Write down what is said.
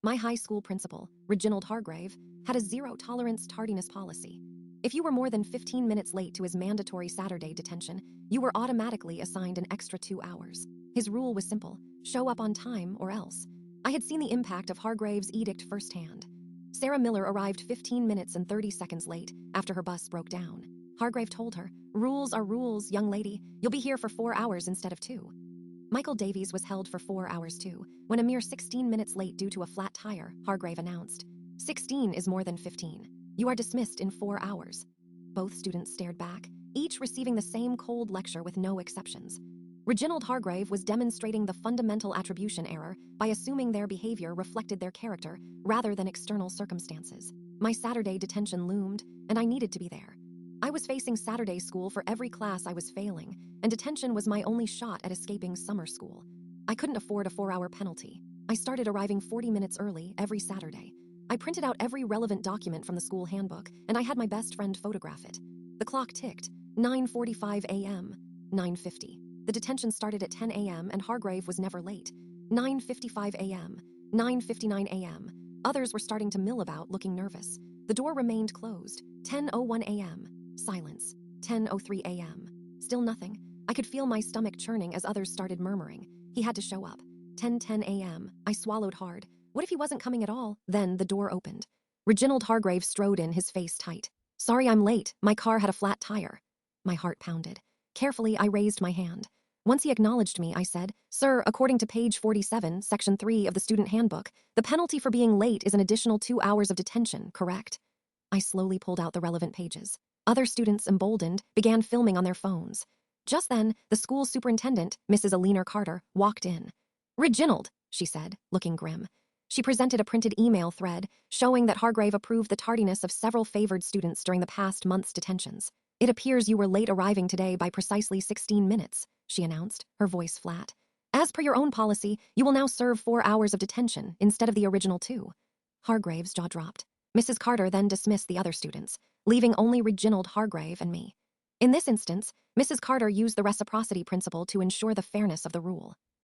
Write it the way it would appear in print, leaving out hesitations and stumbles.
My high school principal, Reginald Hargrave, had a zero-tolerance tardiness policy. If you were more than 15 minutes late to his mandatory Saturday detention, you were automatically assigned an extra 2 hours. His rule was simple: show up on time or else. I had seen the impact of Hargrave's edict firsthand. Sarah Miller arrived 15 minutes and 30 seconds late after her bus broke down. Hargrave told her, "Rules are rules, young lady. You'll be here for 4 hours instead of 2. Michael Davies was held for 4 hours too, when a mere 16 minutes late due to a flat tire, Hargrave announced. 16 is more than 15. You are dismissed in 4 hours. Both students stared back, each receiving the same cold lecture with no exceptions. Reginald Hargrave was demonstrating the fundamental attribution error by assuming their behavior reflected their character rather than external circumstances. My Saturday detention loomed, and I needed to be there. I was facing Saturday school for every class I was failing, and detention was my only shot at escaping summer school. I couldn't afford a 4-hour penalty. I started arriving 40 minutes early every Saturday. I printed out every relevant document from the school handbook, and I had my best friend photograph it. The clock ticked. 9:45 a.m. 9:50. The detention started at 10 a.m. and Hargrave was never late. 9:55 a.m. 9:59 a.m. Others were starting to mill about, looking nervous. The door remained closed. 10:01 a.m. Silence. 10:03 a.m. Still nothing. I could feel my stomach churning as others started murmuring. He had to show up. 10:10 a.m. I swallowed hard. What if he wasn't coming at all? Then the door opened. Reginald Hargrave strode in, his face tight. "Sorry I'm late. My car had a flat tire." My heart pounded. Carefully, I raised my hand. Once he acknowledged me, I said, "Sir, according to page 47, section 3 of the student handbook, the penalty for being late is an additional 2 hours of detention, correct?" I slowly pulled out the relevant pages. Other students, emboldened, began filming on their phones. Just then, the school superintendent, Mrs. Alina Carter, walked in. "Reginald," she said, looking grim. She presented a printed email thread showing that Hargrave approved the tardiness of several favored students during the past month's detentions. "It appears you were late arriving today by precisely 16 minutes, she announced, her voice flat. "As per your own policy, you will now serve 4 hours of detention instead of the original 2. Hargrave's jaw dropped. Mrs. Carter then dismissed the other students, leaving only Reginald Hargrave and me. In this instance, Mrs. Carter used the reciprocity principle to ensure the fairness of the rule.